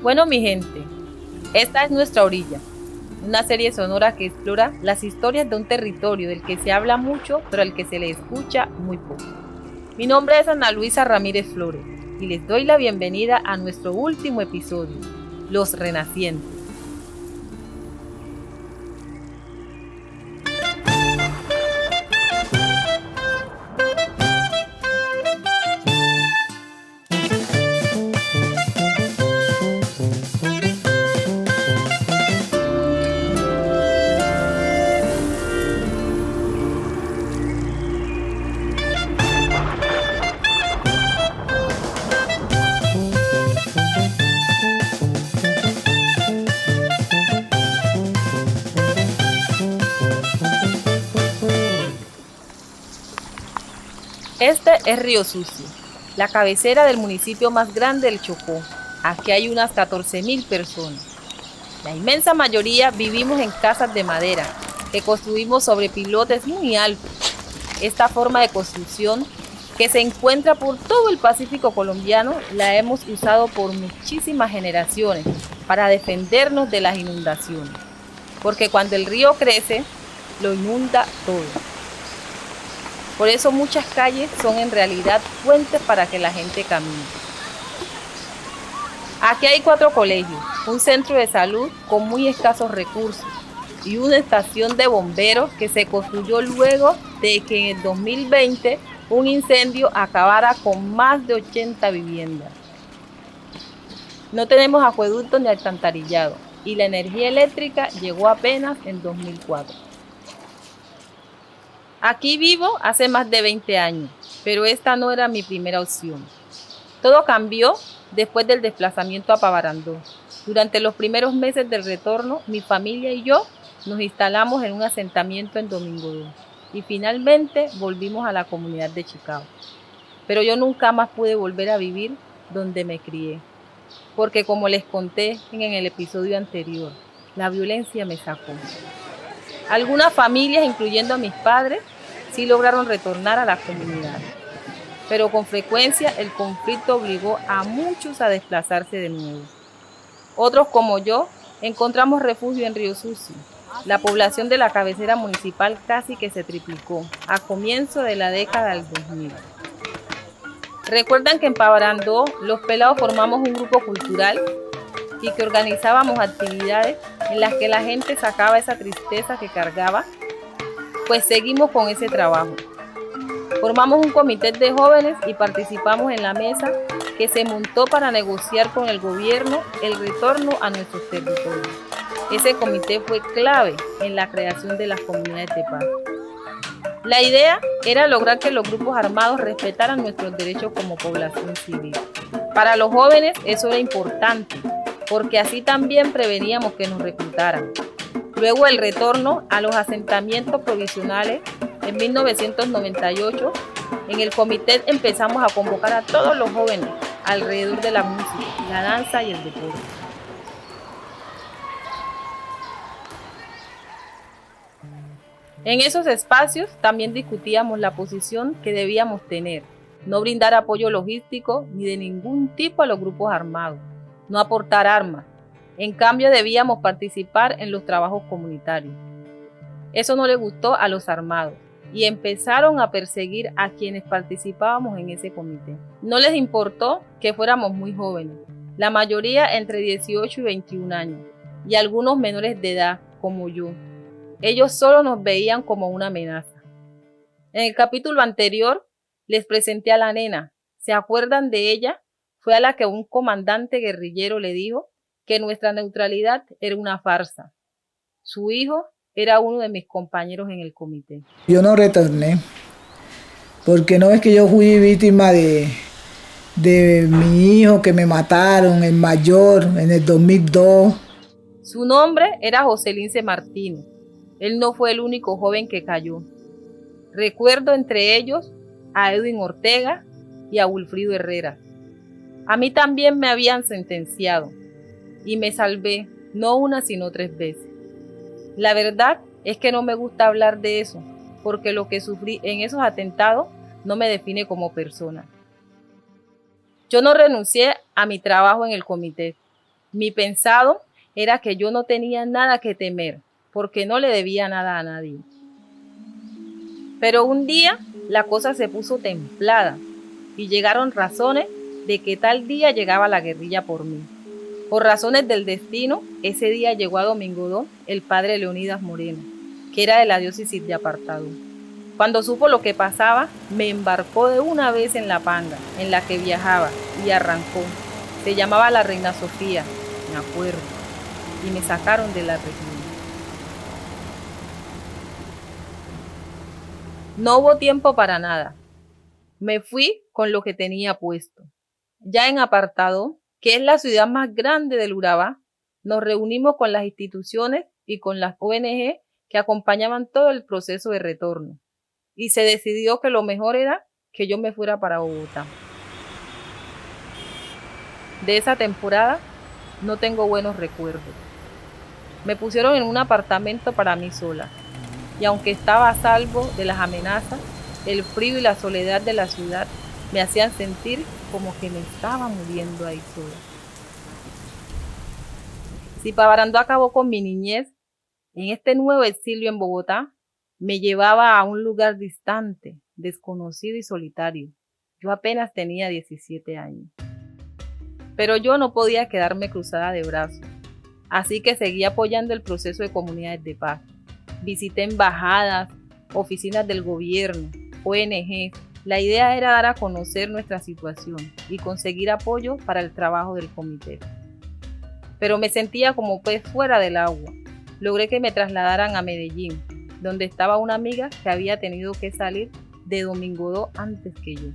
Bueno, mi gente, esta es Nuestra Orilla, una serie sonora que explora las historias de un territorio del que se habla mucho, pero al que se le escucha muy poco. Mi nombre es Ana Luisa Ramírez Flores y les doy la bienvenida a nuestro último episodio, Los Renacientes. Este es Río Sucio, la cabecera del municipio más grande del Chocó. Aquí hay unas 14.000 personas. La inmensa mayoría vivimos en casas de madera que construimos sobre pilotes muy altos. Esta forma de construcción, que se encuentra por todo el Pacífico colombiano, la hemos usado por muchísimas generaciones para defendernos de las inundaciones. Porque cuando el río crece, lo inunda todo. Por eso muchas calles son en realidad puentes para que la gente camine. Aquí hay 4 colegios, un centro de salud con muy escasos recursos y una estación de bomberos que se construyó luego de que en el 2020 un incendio acabara con más de 80 viviendas. No tenemos acueductos ni alcantarillado y la energía eléctrica llegó apenas en 2004. Aquí vivo hace más de 20 años, pero esta no era mi primera opción. Todo cambió después del desplazamiento a Pavarandó. Durante los primeros meses del retorno, mi familia y yo nos instalamos en un asentamiento en Domingo y finalmente volvimos a la comunidad de Chicao. Pero yo nunca más pude volver a vivir donde me crié, porque como les conté en el episodio anterior, la violencia me sacó. Algunas familias, incluyendo a mis padres, sí lograron retornar a la comunidad, pero con frecuencia el conflicto obligó a muchos a desplazarse de nuevo. Otros, como yo, encontramos refugio en Río Sucio. La población de la cabecera municipal casi que se triplicó a comienzo de la década del 2000. Recuerdan que en Pavarandó los pelados formamos un grupo cultural y que organizábamos actividades en las que la gente sacaba esa tristeza que cargaba. Pues seguimos con ese trabajo. Formamos un comité de jóvenes y participamos en la mesa que se montó para negociar con el gobierno el retorno a nuestros territorios. Ese comité fue clave en la creación de las comunidades de paz. La idea era lograr que los grupos armados respetaran nuestros derechos como población civil. Para los jóvenes eso era importante, porque así también preveníamos que nos reclutaran. Luego el retorno a los asentamientos provisionales en 1998, en el comité empezamos a convocar a todos los jóvenes alrededor de la música, la danza y el deporte. En esos espacios también discutíamos la posición que debíamos tener, no brindar apoyo logístico ni de ningún tipo a los grupos armados, no aportar armas. En cambio, debíamos participar en los trabajos comunitarios. Eso no le gustó a los armados y empezaron a perseguir a quienes participábamos en ese comité. No les importó que fuéramos muy jóvenes, la mayoría entre 18 y 21 años, y algunos menores de edad, como yo. Ellos solo nos veían como una amenaza. En el capítulo anterior les presenté a la nena. ¿Se acuerdan de ella? Fue a la que un comandante guerrillero le dijo que nuestra neutralidad era una farsa. Su hijo era uno de mis compañeros en el comité. Yo no retorné, porque no es que yo fui víctima de mi hijo que me mataron, el mayor, en el 2002. Su nombre era José Lince Martínez. Él no fue el único joven que cayó. Recuerdo entre ellos a Edwin Ortega y a Wilfrido Herrera. A mí también me habían sentenciado y me salvé, no una sino 3 veces. La verdad es que no me gusta hablar de eso, porque lo que sufrí en esos atentados no me define como persona. Yo no renuncié a mi trabajo en el comité. Mi pensado era que yo no tenía nada que temer, porque no le debía nada a nadie. Pero un día la cosa se puso templada y llegaron razones de que tal día llegaba la guerrilla por mí. Por razones del destino, ese día llegó a Domingodó el padre Leonidas Moreno, que era de la diócesis de Apartadó. Cuando supo lo que pasaba, me embarcó de una vez en la panga en la que viajaba y arrancó. Se llamaba la Reina Sofía, me acuerdo, y me sacaron de la región. No hubo tiempo para nada. Me fui con lo que tenía puesto. Ya en Apartadó, que es la ciudad más grande del Urabá, nos reunimos con las instituciones y con las ONG que acompañaban todo el proceso de retorno. Y se decidió que lo mejor era que yo me fuera para Bogotá. De esa temporada no tengo buenos recuerdos. Me pusieron en un apartamento para mí sola, y aunque estaba a salvo de las amenazas, el frío y la soledad de la ciudad me hacían sentir como que me estaba muriendo ahí sola. Si Pavarandó acabó con mi niñez, en este nuevo exilio en Bogotá, me llevaba a un lugar distante, desconocido y solitario. Yo apenas tenía 17 años. Pero yo no podía quedarme cruzada de brazos, así que seguí apoyando el proceso de comunidades de paz. Visité embajadas, oficinas del gobierno, ONG. La idea era dar a conocer nuestra situación y conseguir apoyo para el trabajo del comité. Pero me sentía como pez fuera del agua. Logré que me trasladaran a Medellín, donde estaba una amiga que había tenido que salir de Domingodó antes que yo.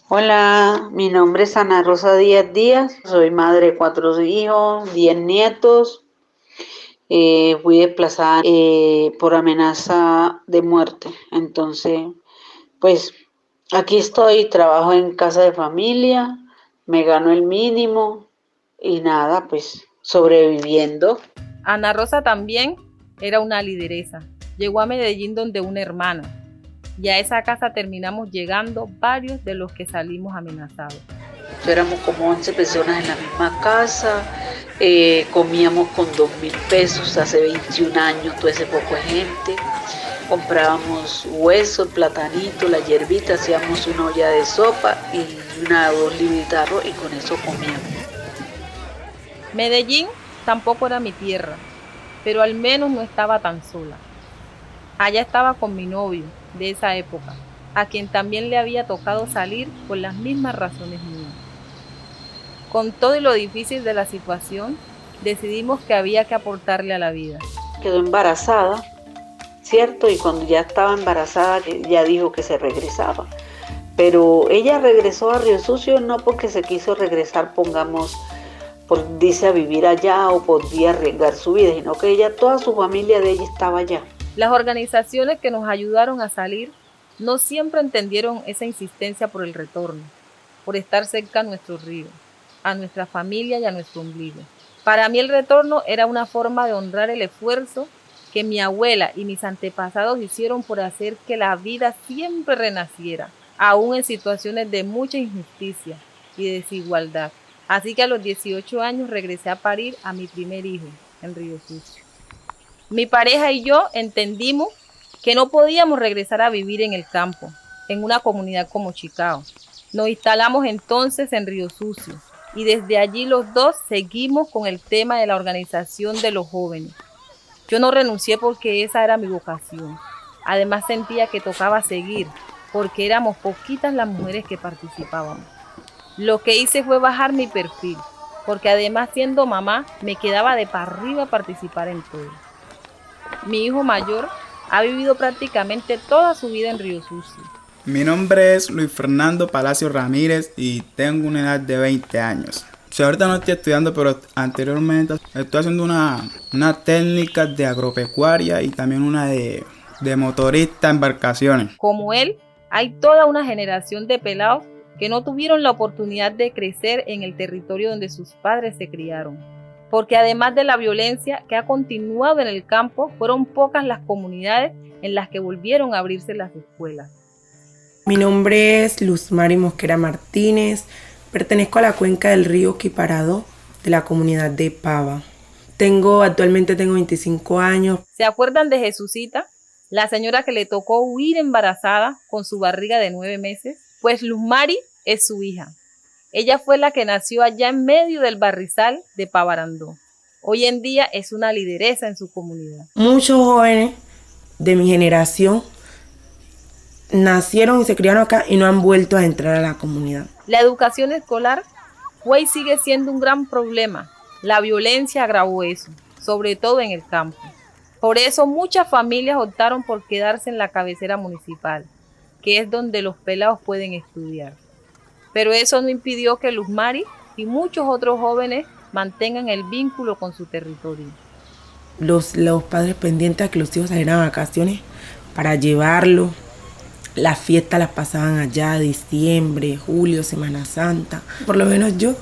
Hola, mi nombre es Ana Rosa Díaz Díaz, soy madre de 4 hijos, 10 nietos. Fui desplazada por amenaza de muerte. Entonces, pues aquí estoy, trabajo en casa de familia, me gano el mínimo y nada, pues sobreviviendo. Ana Rosa también era una lideresa. Llegó a Medellín donde una hermana. Y a esa casa terminamos llegando varios de los que salimos amenazados. Éramos como 11 personas en la misma casa, comíamos con 2.000 pesos hace 21 años, todo ese poco de gente. Comprábamos hueso, platanito, la hierbita, hacíamos una olla de sopa y 2 libritas de arroz y con eso comíamos. Medellín tampoco era mi tierra, pero al menos no estaba tan sola. Allá estaba con mi novio de esa época, a quien también le había tocado salir por las mismas razones mías. Con todo y lo difícil de la situación, decidimos que había que aportarle a la vida. Quedó embarazada, ¿cierto? Y cuando ya estaba embarazada, ya dijo que se regresaba. Pero ella regresó a Río Sucio no porque se quiso regresar, pongamos, por dice a vivir allá o podía arriesgar su vida, sino que ella, toda su familia de ella estaba allá. Las organizaciones que nos ayudaron a salir no siempre entendieron esa insistencia por el retorno, por estar cerca a nuestro río, a nuestra familia y a nuestro ombligo. Para mí el retorno era una forma de honrar el esfuerzo que mi abuela y mis antepasados hicieron por hacer que la vida siempre renaciera, aún en situaciones de mucha injusticia y desigualdad. Así que a los 18 años regresé a parir a mi primer hijo en Río Sucio. Mi pareja y yo entendimos que no podíamos regresar a vivir en el campo, en una comunidad como Chicao. Nos instalamos entonces en Río Sucio y desde allí los dos seguimos con el tema de la organización de los jóvenes. Yo no renuncié porque esa era mi vocación. Además sentía que tocaba seguir porque éramos poquitas las mujeres que participábamos. Lo que hice fue bajar mi perfil, porque además siendo mamá me quedaba de para arriba participar en todo. Mi hijo mayor ha vivido prácticamente toda su vida en Río Sucio. Mi nombre es Luis Fernando Palacio Ramírez y tengo una edad de 20 años. Ahorita no estoy estudiando, pero anteriormente estoy haciendo una técnica de agropecuaria y también una de motorista en embarcaciones. Como él, hay toda una generación de pelados que no tuvieron la oportunidad de crecer en el territorio donde sus padres se criaron. Porque además de la violencia que ha continuado en el campo, fueron pocas las comunidades en las que volvieron a abrirse las escuelas. Mi nombre es Luz Mari Mosquera Martínez, pertenezco a la cuenca del río Quiparado. de la comunidad de Pava. Actualmente tengo 25 años. ¿Se acuerdan de Jesucita? La señora que le tocó huir embarazada con su barriga de 9 meses. Pues Luz Mari es su hija. Ella fue la que nació allá en medio del barrizal de Pavarandó. Hoy en día es una lideresa en su comunidad. Muchos jóvenes de mi generación nacieron y se criaron acá y no han vuelto a entrar a la comunidad. La educación escolar fue y sigue siendo un gran problema. La violencia agravó eso, sobre todo en el campo. Por eso muchas familias optaron por quedarse en la cabecera municipal, que es donde los pelados pueden estudiar. Pero eso no impidió que Luz Mari y muchos otros jóvenes mantengan el vínculo con su territorio. Los padres pendientes a que los hijos salieran a vacaciones para llevarlos. Las fiestas las pasaban allá, diciembre, julio, Semana Santa. Por lo menos yo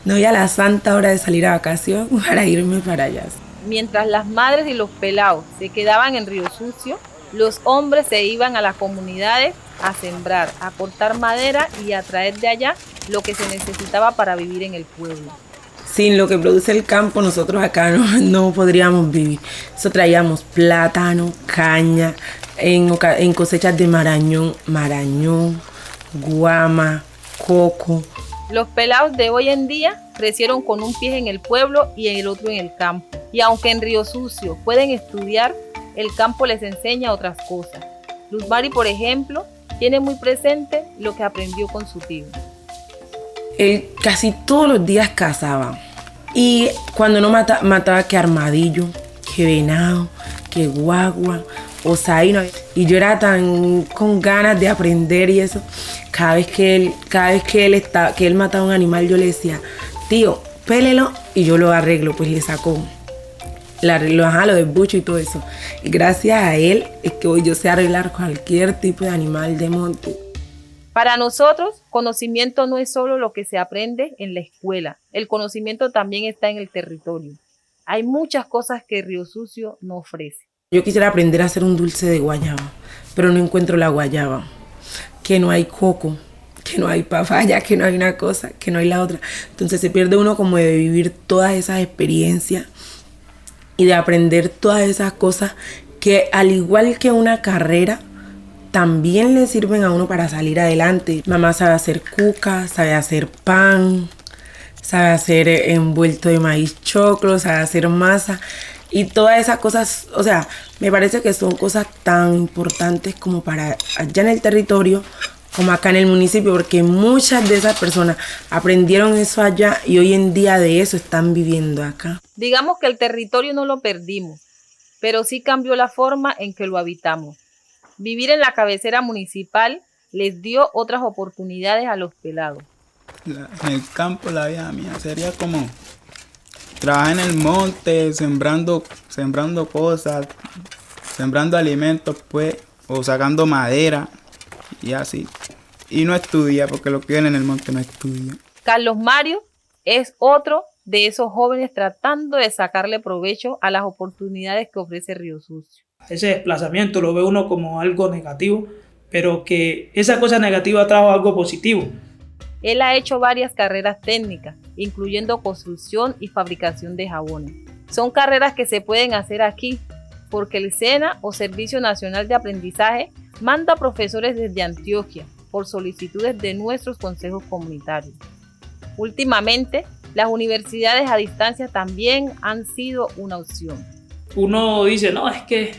no veía la santa hora de salir a vacaciones para irme para allá. Mientras las madres y los pelados se quedaban en Río Sucio, los hombres se iban a las comunidades a sembrar, a cortar madera y a traer de allá lo que se necesitaba para vivir en el pueblo. Sin lo que produce el campo, nosotros acá no podríamos vivir. Eso traíamos plátano, caña, en cosechas de marañón, guama, coco. Los pelados de hoy en día crecieron con un pie en el pueblo y el otro en el campo. Y aunque en Río Sucio pueden estudiar, el campo les enseña otras cosas. Luz Mari, por ejemplo, tiene muy presente lo que aprendió con su tío. Él casi todos los días cazaba. Y cuando no mataba que armadillo, que venado, que guagua, o saíno. Y yo era tan con ganas de aprender y eso. Cada vez que él mataba un animal, yo le decía, tío, pélelo y yo lo arreglo. Pues le sacó, lo desbucho y todo eso. Y gracias a él es que hoy yo sé arreglar cualquier tipo de animal de monte. Para nosotros, conocimiento no es solo lo que se aprende en la escuela. El conocimiento también está en el territorio. Hay muchas cosas que Río Sucio no ofrece. Yo quisiera aprender a hacer un dulce de guayaba, pero no encuentro la guayaba. Que no hay coco, que no hay papaya, que no hay una cosa, que no hay la otra. Entonces se pierde uno como de vivir todas esas experiencias y de aprender todas esas cosas que, al igual que una carrera, también le sirven a uno para salir adelante. Mamá sabe hacer cuca, sabe hacer pan, sabe hacer envuelto de maíz choclo, sabe hacer masa. Y todas esas cosas, o sea, me parece que son cosas tan importantes como para allá en el territorio, como acá en el municipio, porque muchas de esas personas aprendieron eso allá y hoy en día de eso están viviendo acá. Digamos que el territorio no lo perdimos, pero sí cambió la forma en que lo habitamos. Vivir en la cabecera municipal les dio otras oportunidades a los pelados. En el campo la vida mía sería como trabajar en el monte, sembrando cosas, sembrando alimentos, pues, o sacando madera y así. Y no estudia, porque los que viven en el monte no estudian. Carlos Mario es otro de esos jóvenes tratando de sacarle provecho a las oportunidades que ofrece Río Sucio. Ese desplazamiento lo ve uno como algo negativo, pero que esa cosa negativa trajo algo positivo. Él ha hecho varias carreras técnicas, incluyendo construcción y fabricación de jabones. Son carreras que se pueden hacer aquí, porque el SENA o Servicio Nacional de Aprendizaje manda profesores desde Antioquia por solicitudes de nuestros consejos comunitarios. Últimamente, las universidades a distancia también han sido una opción. Uno dice, no, es que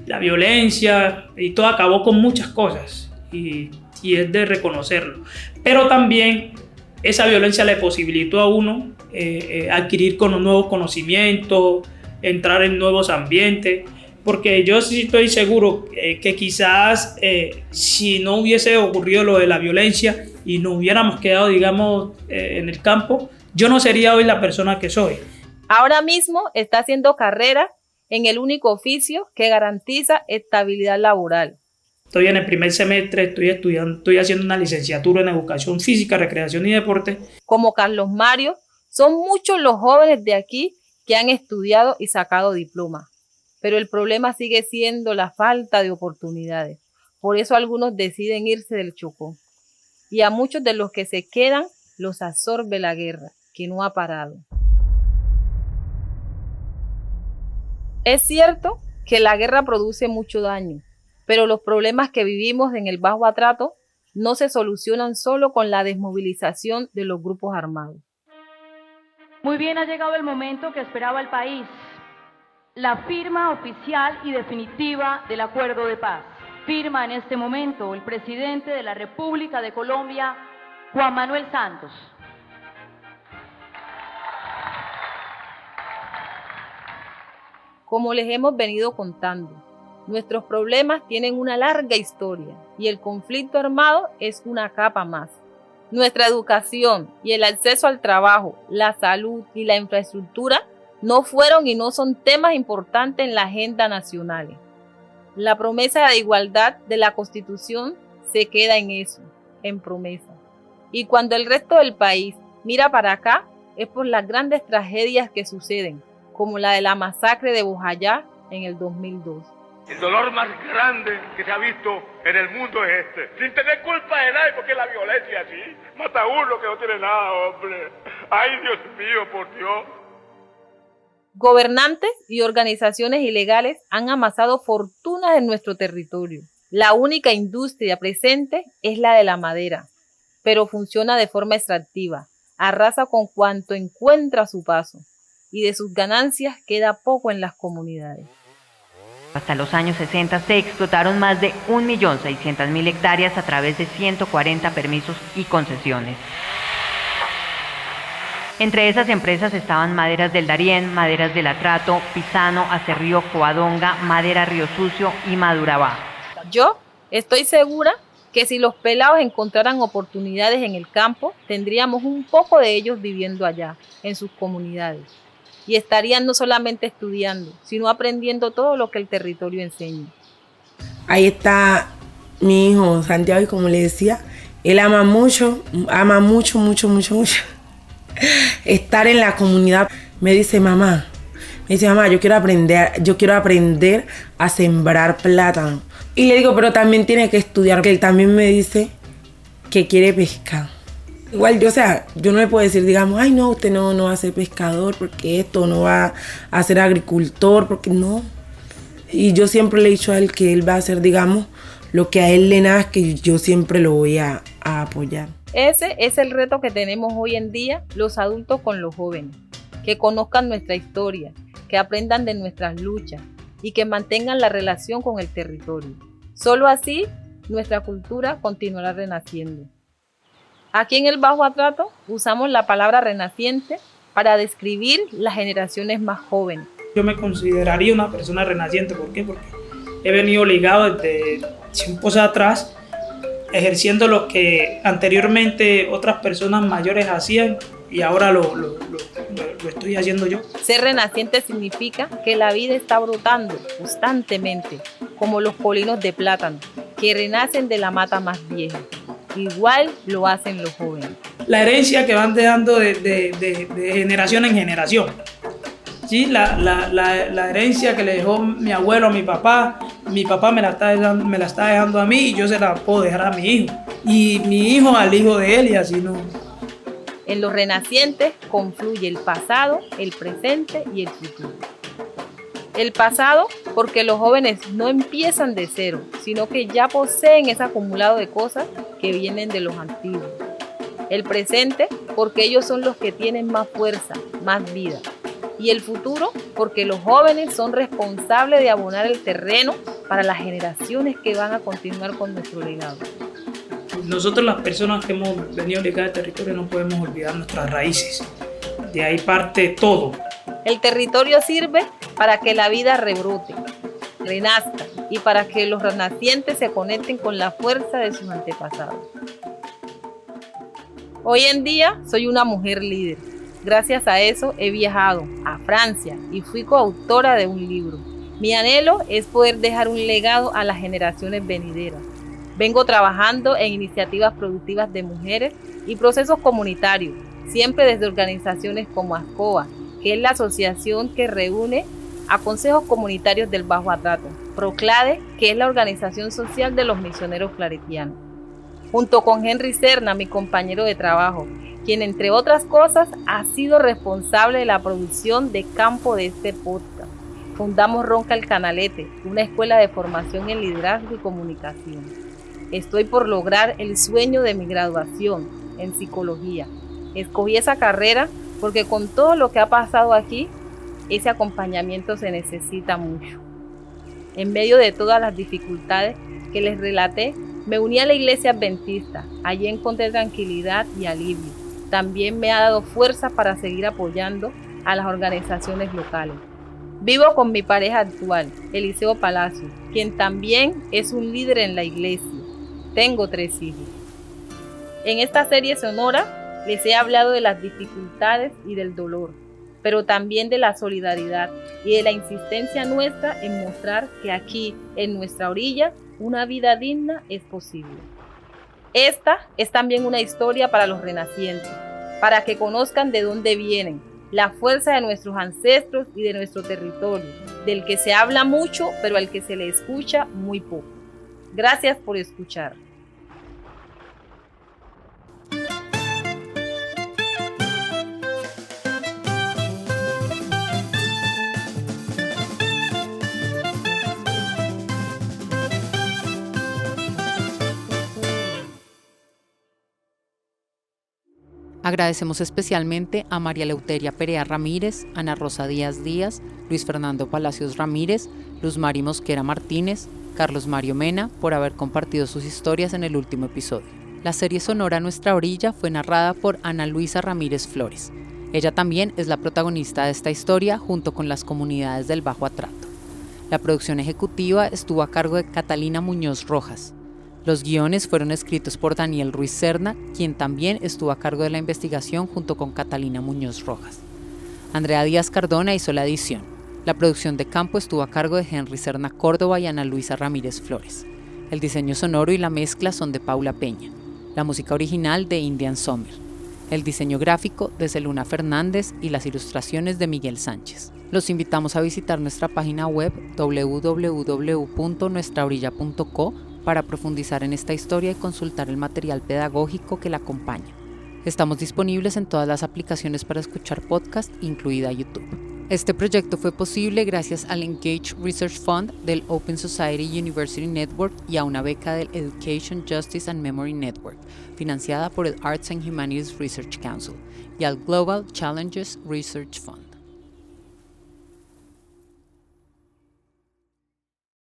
la violencia y todo acabó con muchas cosas y es de reconocerlo. Pero también esa violencia le posibilitó a uno adquirir con nuevos conocimientos, entrar en nuevos ambientes, porque yo sí estoy seguro que quizás si no hubiese ocurrido lo de la violencia y nos hubiéramos quedado, digamos, en el campo, yo no sería hoy la persona que soy. Ahora mismo está haciendo carrera en el único oficio que garantiza estabilidad laboral. Estoy en el primer semestre, estoy haciendo una licenciatura en Educación Física, Recreación y Deporte. Como Carlos Mario, son muchos los jóvenes de aquí que han estudiado y sacado diploma. Pero el problema sigue siendo la falta de oportunidades. Por eso algunos deciden irse del Chocó. Y a muchos de los que se quedan los absorbe la guerra, que no ha parado. Es cierto que la guerra produce mucho daño, pero los problemas que vivimos en el Bajo Atrato no se solucionan solo con la desmovilización de los grupos armados. Muy bien, ha llegado el momento que esperaba el país, la firma oficial y definitiva del acuerdo de paz. Firma en este momento el presidente de la República de Colombia, Juan Manuel Santos. Como les hemos venido contando, nuestros problemas tienen una larga historia y el conflicto armado es una capa más. Nuestra educación y el acceso al trabajo, la salud y la infraestructura no fueron y no son temas importantes en la agenda nacional. La promesa de igualdad de la Constitución se queda en eso, en promesa. Y cuando el resto del país mira para acá, es por las grandes tragedias que suceden, como la de la masacre de Bojayá en el 2002. El dolor más grande que se ha visto en el mundo es este. Sin tener culpa de nadie, porque la violencia así mata a uno que no tiene nada, hombre. Ay, Dios mío, por Dios. Gobernantes y organizaciones ilegales han amasado fortunas en nuestro territorio. La única industria presente es la de la madera, pero funciona de forma extractiva, arrasa con cuanto encuentra a su paso, y de sus ganancias queda poco en las comunidades. Hasta los años 60 se explotaron más de 1.600.000 hectáreas a través de 140 permisos y concesiones. Entre esas empresas estaban Maderas del Darién, Maderas del Atrato, Pisano, Acerrío, Covadonga, Madera Río Sucio y Madurabá. Yo estoy segura que si los pelados encontraran oportunidades en el campo, tendríamos un poco de ellos viviendo allá, en sus comunidades. Y estarían no solamente estudiando, sino aprendiendo todo lo que el territorio enseña. Ahí está mi hijo Santiago, y como le decía, él ama mucho estar en la comunidad. Me dice, mamá, yo quiero aprender a sembrar plátano. Y le digo, pero también tiene que estudiar, porque él también me dice que quiere pescar. Igual, yo no le puedo decir, digamos, ay, no, usted no va a ser pescador, porque esto no va a ser agricultor, porque no. Y yo siempre le he dicho a él que él va a hacer, digamos, lo que a él le nazca, y yo siempre lo voy a apoyar. Ese es el reto que tenemos hoy en día los adultos con los jóvenes, que conozcan nuestra historia, que aprendan de nuestras luchas y que mantengan la relación con el territorio. Solo así nuestra cultura continuará renaciendo. Aquí en el Bajo Atrato usamos la palabra renaciente para describir las generaciones más jóvenes. Yo me consideraría una persona renaciente. ¿Por qué? Porque he venido ligado desde tiempos atrás, ejerciendo lo que anteriormente otras personas mayores hacían, y ahora lo estoy haciendo yo. Ser renaciente significa que la vida está brotando constantemente, como los polinos de plátano, que renacen de la mata más vieja. Igual lo hacen los jóvenes. La herencia que van dejando de generación en generación. ¿Sí? La herencia que le dejó mi abuelo a mi papá me la está dejando a mí, y yo se la puedo dejar a mi hijo. Y mi hijo al hijo de él, y así no. En los renacientes confluye el pasado, el presente y el futuro. El pasado, porque los jóvenes no empiezan de cero, sino que ya poseen ese acumulado de cosas que vienen de los antiguos. El presente, porque ellos son los que tienen más fuerza, más vida. Y el futuro, porque los jóvenes son responsables de abonar el terreno para las generaciones que van a continuar con nuestro legado. Nosotros, las personas que hemos venido ligadas al territorio, no podemos olvidar nuestras raíces. De ahí parte todo. El territorio sirve para que la vida rebrote, renazca, y para que los renacientes se conecten con la fuerza de sus antepasados. Hoy en día soy una mujer líder. Gracias a eso he viajado a Francia y fui coautora de un libro. Mi anhelo es poder dejar un legado a las generaciones venideras. Vengo trabajando en iniciativas productivas de mujeres y procesos comunitarios, siempre desde organizaciones como ASCOBA, que es la asociación que reúne a consejos comunitarios del Bajo Atrato, Proclade, que es la organización social de los misioneros claretianos, junto con Henry Serna, mi compañero de trabajo, quien entre otras cosas ha sido responsable de la producción de campo de este podcast. fundamos Ronca el Canalete, una escuela de formación en liderazgo y comunicación. Estoy por lograr el sueño de mi graduación en psicología. Escogí esa carrera porque con todo lo que ha pasado aquí, ese acompañamiento se necesita mucho. En medio de todas las dificultades que les relaté, me uní a la iglesia adventista. Allí encontré tranquilidad y alivio. También me ha dado fuerza para seguir apoyando a las organizaciones locales. Vivo con mi pareja actual, Eliseo Palacio, quien también es un líder en la iglesia. Tengo 3 hijos. En esta serie sonora les he hablado de las dificultades y del dolor, pero también de la solidaridad y de la insistencia nuestra en mostrar que aquí, en nuestra orilla, una vida digna es posible. Esta es también una historia para los renacientes, para que conozcan de dónde vienen, la fuerza de nuestros ancestros y de nuestro territorio, del que se habla mucho, pero al que se le escucha muy poco. Gracias por escuchar. Agradecemos especialmente a María Eleuteria Perea Ramírez, Ana Rosa Díaz Díaz, Luis Fernando Palacios Ramírez, Luz Mari Mosquera Martínez, Carlos Mario Mena por haber compartido sus historias en el último episodio. La serie sonora Nuestra Orilla fue narrada por Ana Luisa Ramírez Flores. Ella también es la protagonista de esta historia junto con las comunidades del Bajo Atrato. La producción ejecutiva estuvo a cargo de Catalina Muñoz Rojas. Los guiones fueron escritos por Daniel Ruiz Serna, quien también estuvo a cargo de la investigación junto con Catalina Muñoz Rojas. Andrea Díaz Cardona hizo la edición. La producción de campo estuvo a cargo de Henry Serna Córdoba y Ana Luisa Ramírez Flores. El diseño sonoro y la mezcla son de Paula Peña. La música original de Indian Summer. El diseño gráfico de Celuna Fernández y las ilustraciones de Miguel Sánchez. Los invitamos a visitar nuestra página web www.nuestraorilla.co para profundizar en esta historia y consultar el material pedagógico que la acompaña. Estamos disponibles en todas las aplicaciones para escuchar podcast, incluida YouTube. Este proyecto fue posible gracias al Engage Research Fund del Open Society University Network y a una beca del Education, Justice and Memory Network, financiada por el Arts and Humanities Research Council, y al Global Challenges Research Fund.